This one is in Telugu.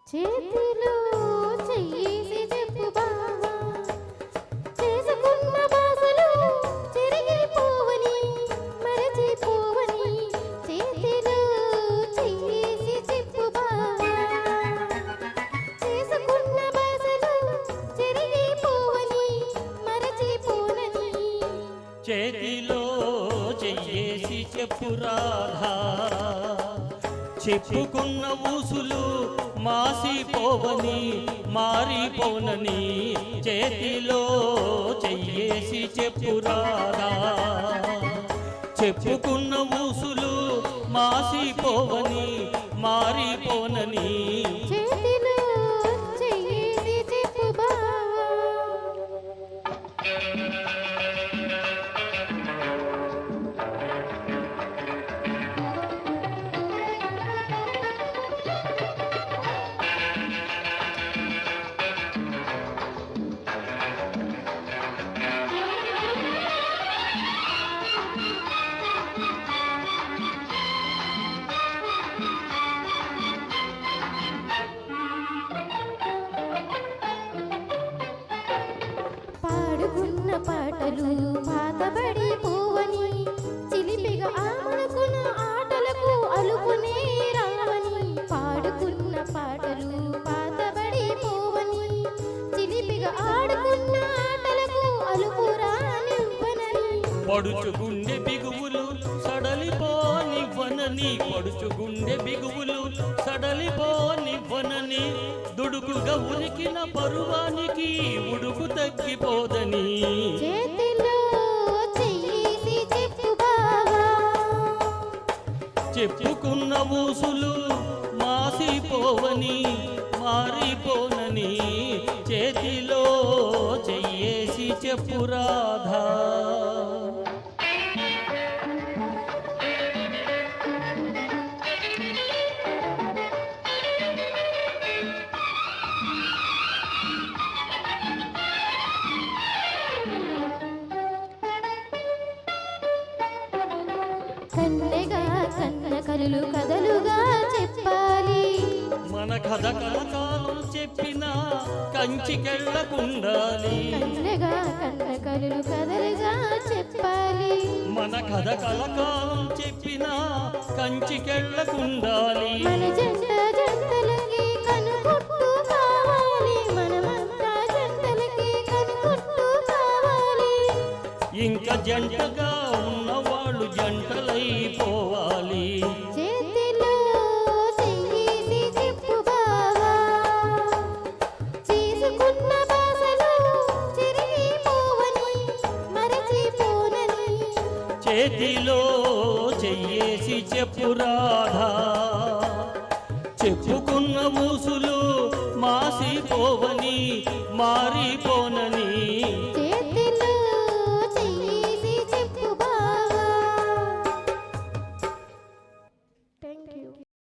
చేతిలో చెయ్యేసి చెప్పు బావా, చేసుకున్న బాసలు చెరిగిపోవని మరచిపోవని. చేతిలో చెయ్యేసి చెప్పు బావా, చేసుకున్న బాసలు చెరిగిపోవని మరచిపోనని. చేతిలో చెయ్యేసి చెప్పు రాధా, చెప్పుకున్న ఊసులు మాసిపోవని మారిపోనని. చేతిలో చెయ్యేసి చెప్పు రాధా, చెప్పుకున్న ఊసులు మాసిపోవని మారిపోనని. చేతిలో చెయ్యేసి చెప్పు బావా. పాడుకున్న పాటలు పాతబడిపోవని, చిలిపిగా ఆమనుకున్న ఆటలకు అలుపునే రావని. పాడుకున్న పాటలు పాతబడిపోవని, చిలిపిగా ఆడుకున్న ఆటలకు అలుపు రానివ్వనని. పడుచుగుండె బిగువులు సడలిపోనివ్వనని, పడుచుగుండె బిగువులు సడలిపోనివ్వనని. దుడుకుగా ఉనికిన పరువానికి ఉడుకు తగ్గిపోదని. చేతిలో చెయ్యేసి చెప్పు బావా, చెప్పుకున్న ఊసులు మాసిపోవని మారిపోనని. చేతిలో చెయ్యేసి చెప్పు రాధా. కన్నెగా కన్న కలలు కథలుగా చెప్పాలి. మన కథ కలకాలం చెప్పిన కంచికెళ్ళకుండాలి. కన్నెగా కన్న కలలు కథలుగా చెప్పాలి. మన కథ కలకాలం చెప్పిన కంచికెళ్ళకుండాలి. మన జంట జంటలకి కనుకొట్టు కావాలి, మనమంతా జంటలకి కనుకొట్టు కావాలి. ఇంకా జంటగా ఉన్నవాళ్ళు జంటలైపోవాలి. చేతిలో చెయ్యేసి చెప్పు బావా, చేసుకున్న బాసలు చెరిగిపోవని మరచిపోనని. చేతిలో చెయ్యేసి చెప్పు రాధా, చెప్పుకున్న ఊసులు మాసిపోవని మారిపోనని.